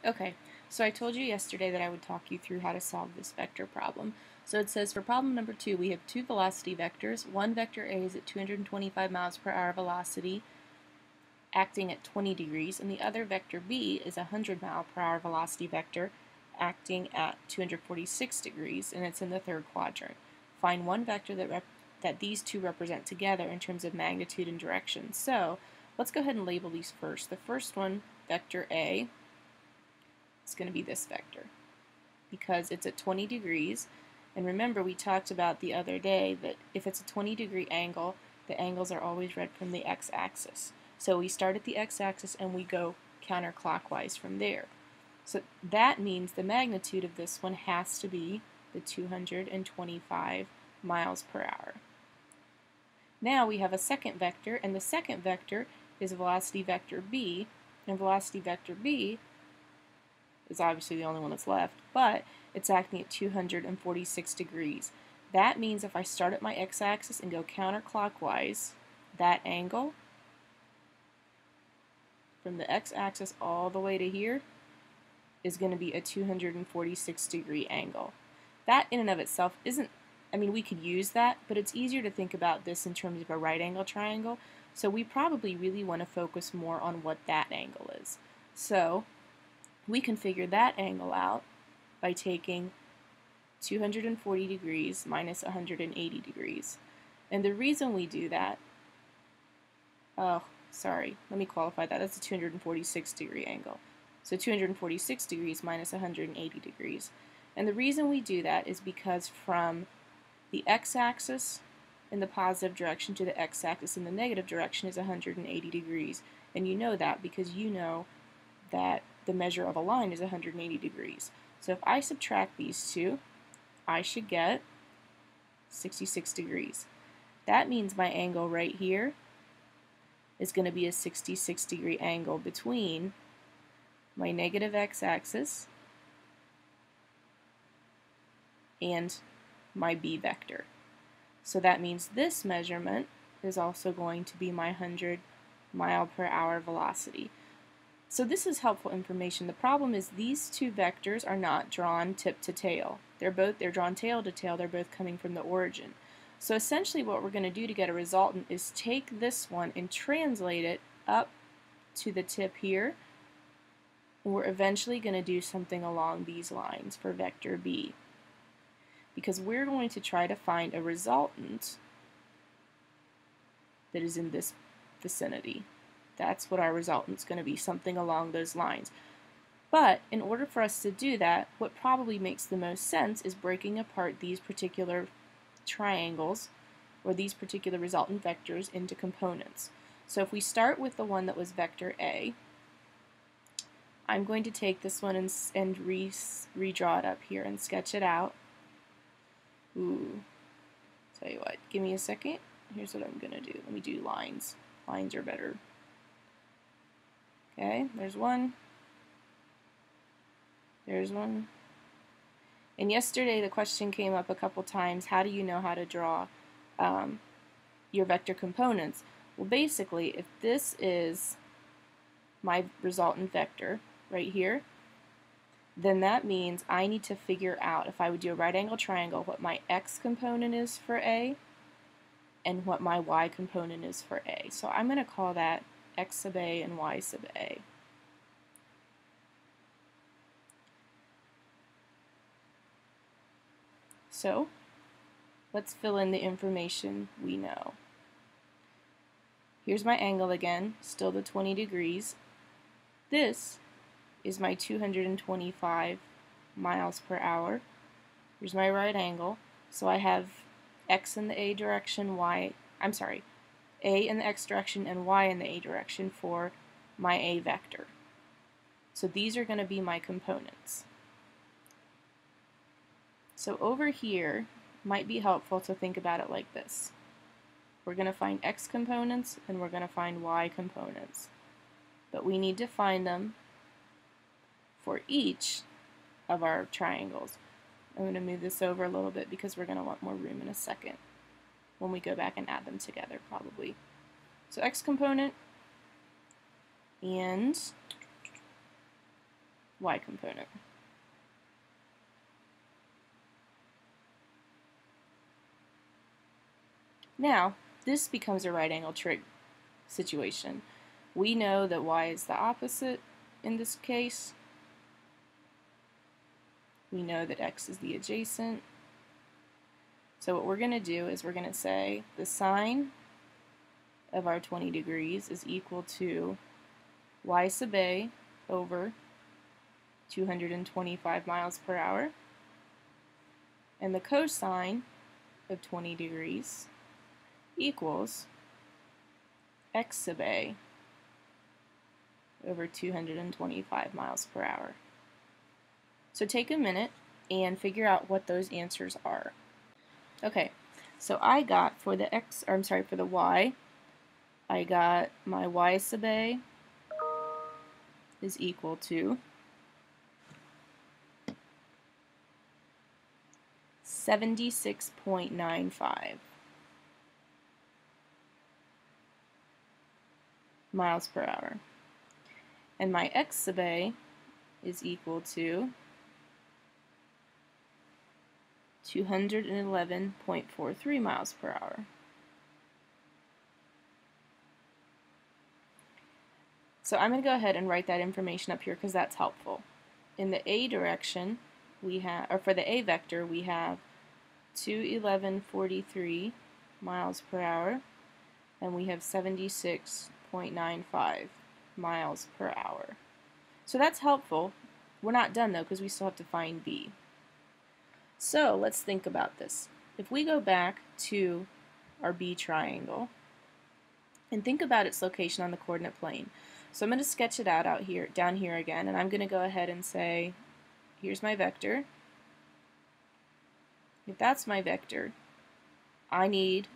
Okay, so I told you yesterday that I would talk you through how to solve this vector problem. So it says for problem number 2, we have two velocity vectors. One vector A is at 225 miles per hour velocity, acting at 20 degrees, and the other vector B is a 100 mile per hour velocity vector, acting at 246 degrees, and it's in the third quadrant. Find one vector that these two represent together in terms of magnitude and direction. So let's go ahead and label these first. The first one, vector A, it's going to be this vector because it's at 20 degrees. And remember, we talked about the other day that if it's a 20-degree angle, the angles are always read from the x-axis. So we start at the x-axis and we go counterclockwise from there. So that means the magnitude of this one has to be the 225 miles per hour. Now we have a second vector, and the second vector is velocity vector B, and velocity vector B is obviously the only one that's left, but it's acting at 246 degrees. That means if I start at my x-axis and go counterclockwise, that angle from the x-axis all the way to here is going to be a 246 degree angle. That in and of itself isn't, I mean, we could use that, but it's easier to think about this in terms of a right angle triangle, so we probably really want to focus more on what that angle is. So we can figure that angle out by taking 240 degrees minus 180 degrees. And the reason we do that, let me qualify that. That's a 246 degree angle. So 246 degrees minus 180 degrees. And the reason we do that is because from the x-axis in the positive direction to the x-axis in the negative direction is 180 degrees. And you know that because you know that the measure of a line is 180 degrees. So if I subtract these two, I should get 66 degrees. That means my angle right here is going to be a 66 degree angle between my negative x-axis and my B vector. So that means this measurement is also going to be my 100 mile per hour velocity. So this is helpful information. The problem is these two vectors are not drawn tip to tail. They're drawn tail to tail. They're both coming from the origin. So essentially what we're going to do to get a resultant is take this one and translate it up to the tip here. And we're eventually going to do something along these lines for vector B, because we're going to try to find a resultant that is in this vicinity. That's what our resultant's going to be, something along those lines. But in order for us to do that, what probably makes the most sense is breaking apart these particular triangles or these particular resultant vectors into components. So if we start with the one that was vector A, I'm going to take this one and redraw it up here and sketch it out. Ooh, tell you what, give me a second. Here's what I'm going to do. Let me do lines. Lines are better. Okay, there's one. There's one. And yesterday the question came up a couple times, how do you know how to draw your vector components? Well, basically, if this is my resultant vector right here, then that means I need to figure out, if I would do a right angle triangle, what my x component is for A and what my y component is for A. So I'm going to call that x sub A and y sub A. So let's fill in the information we know. Here's my angle again, still the 20 degrees. This is my 225 miles per hour. Here's my right angle. So I have x in the A direction, A in the x direction and y in the A direction for my A vector. So these are going to be my components. So over here might be helpful to think about it like this. We're going to find x components and we're going to find y components. But we need to find them for each of our triangles. I'm going to move this over a little bit because we're going to want more room in a second when we go back and add them together probably. So x component and y component. Now, this becomes a right angle trig situation. We know that y is the opposite in this case. We know that x is the adjacent. So what we're going to do is we're going to say the sine of our 20 degrees is equal to y sub a over 225 miles per hour, and the cosine of 20 degrees equals x sub a over 225 miles per hour. So take a minute and figure out what those answers are. Okay, so I got for the for the y, I got my y sub a is equal to 76.95 miles per hour. And my x sub a is equal to 211.43 miles per hour. So I'm going to go ahead and write that information up here because that's helpful. In the a direction, we have, or for the a vector, we have 211.43 miles per hour, and we have 76.95 miles per hour. So that's helpful. We're not done though because we still have to find b. So let's think about this. If we go back to our b triangle and think about its location on the coordinate plane. So I'm going to sketch it out here, down here again, and I'm going to go ahead and say, here's my vector. If that's my vector, I need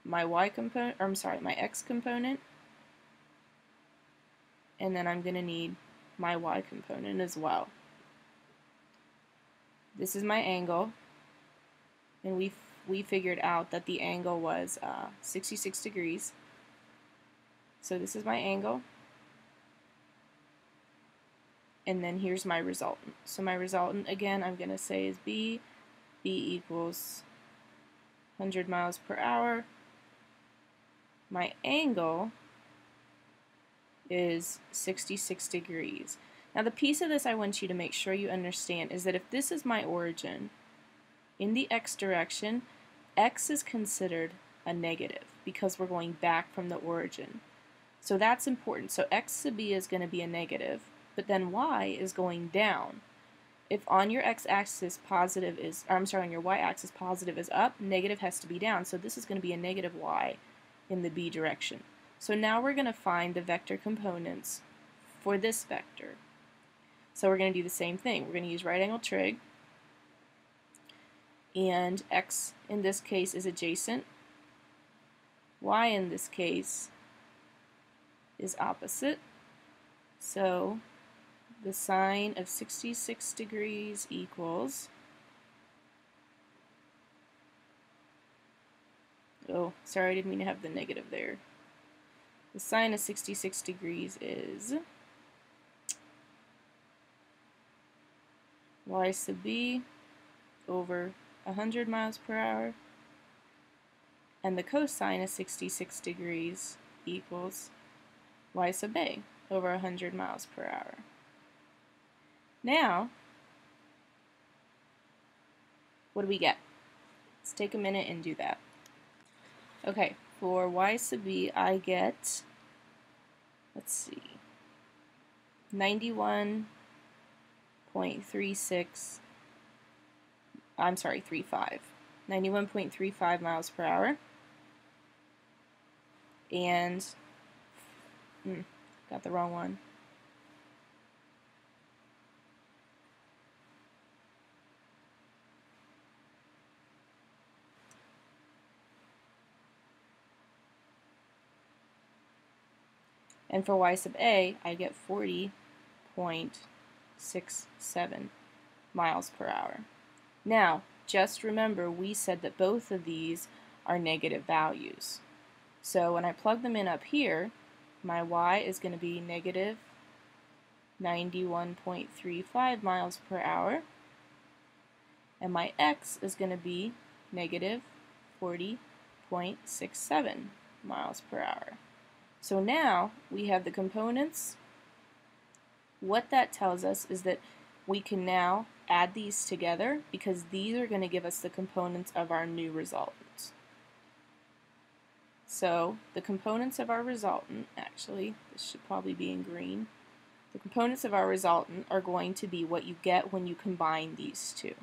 my y component, or I'm sorry, my x component, and then I'm going to need my y component as well. This is my angle, and we figured out that the angle was 66 degrees. So this is my angle, and then here's my resultant. So my resultant, again, I'm going to say is b equals 100 miles per hour. My angle is 66 degrees. Now the piece of this I want you to make sure you understand is that if this is my origin, in the x direction, x is considered a negative because we're going back from the origin. So that's important. So x sub b is going to be a negative, but then y is going down. If on your x-axis positive is, or I'm sorry, on your y-axis positive is up, negative has to be down. So this is going to be a negative y in the b direction. So now we're going to find the vector components for this vector. So we're going to do the same thing. We're going to use right angle trig, and x in this case is adjacent, y in this case is opposite. So the sine of 66 degrees equals, oh, sorry, I didn't mean to have the negative there. The sine of 66 degrees is y sub b over 100 miles per hour, and the cosine of 66 degrees equals y sub a over 100 miles per hour. Now, what do we get? Let's take a minute and do that. Okay, for y sub b, I get, let's see, 91.36, I'm sorry, 91.35 miles per hour. And, got the wrong one. And for y sub a, I get 40.67 miles per hour. Now, just remember we said that both of these are negative values. So when I plug them in up here, my y is going to be negative 91.35 miles per hour. And my x is going to be negative 40.67 miles per hour. So now we have the components. What that tells us is that we can now add these together because these are going to give us the components of our new resultant. So the components of our resultant, actually, this should probably be in green. The components of our resultant are going to be what you get when you combine these two.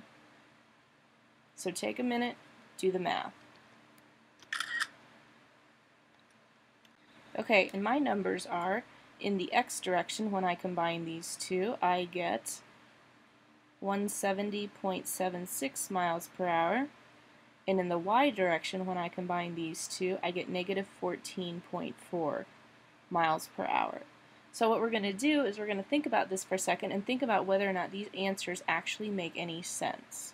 So take a minute, do the math. Okay, and my numbers are, in the x direction, when I combine these two, I get 170.76 miles per hour. And in the y direction, when I combine these two, I get negative 14.4 miles per hour. So what we're going to do is we're going to think about this for a second and think about whether or not these answers actually make any sense.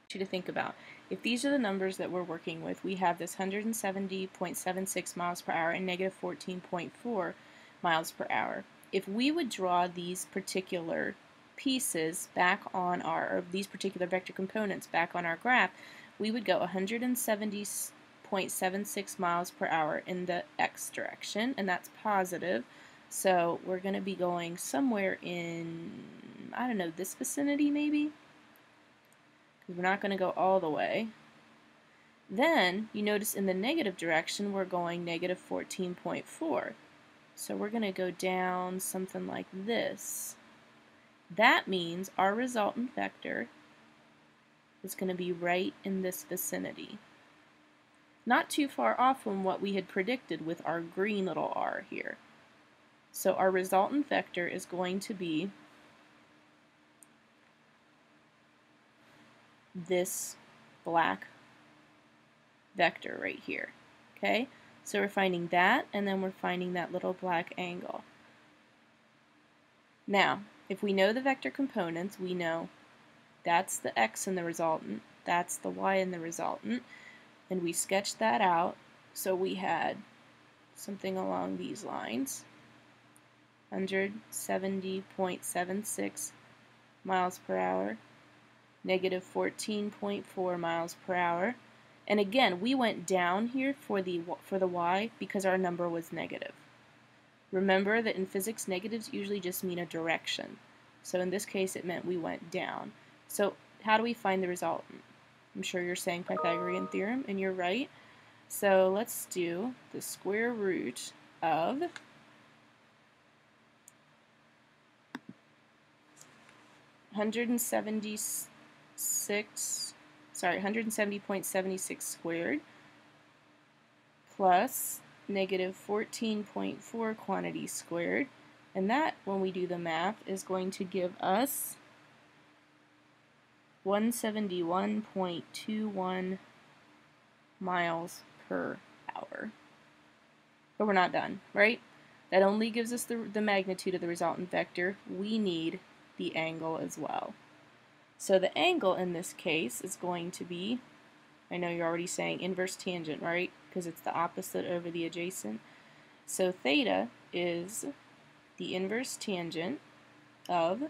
To think about. If these are the numbers that we're working with, we have this 170.76 miles per hour and negative 14.4 miles per hour. If we would draw these particular pieces back on or these particular vector components back on our graph, we would go 170.76 miles per hour in the x direction, and that's positive. So we're going to be going somewhere in, I don't know, this vicinity maybe? Because we're not going to go all the way. Then, you notice in the negative direction, we're going negative 14.4. So we're going to go down something like this. That means our resultant vector is going to be right in this vicinity. Not too far off from what we had predicted with our green little r here. So our resultant vector is going to be this black vector right here. Okay? So we're finding that, and then we're finding that little black angle. Now, if we know the vector components, we know that's the x in the resultant, that's the y in the resultant, and we sketched that out. So we had something along these lines, 170.76 miles per hour, negative 14.4 miles per hour. And again, we went down here for the y because our number was negative. Remember that in physics, negatives usually just mean a direction. So in this case, it meant we went down. So how do we find the resultant? I'm sure you're saying Pythagorean theorem, and you're right. So let's do the square root of 170.76 squared plus negative 14.4 quantity squared, and that, when we do the math, is going to give us 171.21 miles per hour. But we're not done, right? That only gives us the magnitude of the resultant vector. We need the angle as well. So the angle in this case is going to be, I know you're already saying inverse tangent, right? Because it's the opposite over the adjacent. So theta is the inverse tangent of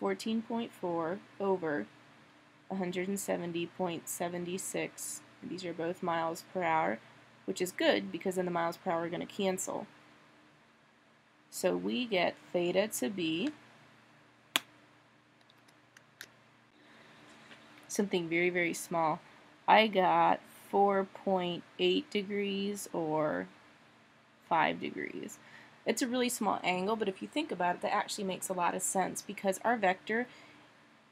14.4 over 170.76. These are both miles per hour, which is good because then the miles per hour are going to cancel. So we get theta to be something very, very small. I got 4.8 degrees or 5 degrees. It's a really small angle, but if you think about it, that actually makes a lot of sense because our vector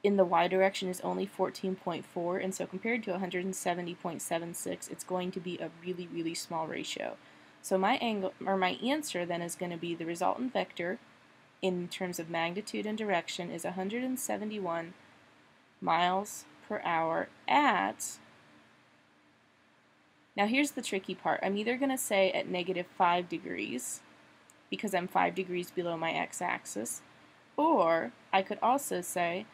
in the y direction is only 14.4, and so compared to 170.76, it's going to be a really, really small ratio. So my angle, or my answer then, is going to be the resultant vector in terms of magnitude and direction is 171 miles per hour at, now here's the tricky part, I'm either going to say at negative 5 degrees because I'm 5 degrees below my x-axis, or I could also say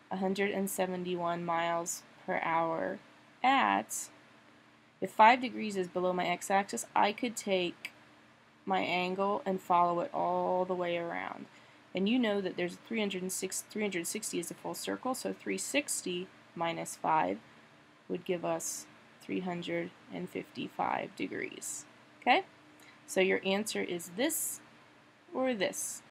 171 miles per hour at, if 5 degrees is below my x-axis, I could take my angle and follow it all the way around. And you know that there's 360 is a full circle, so 360 minus 5 would give us 355 degrees. Okay? So your answer is this or this.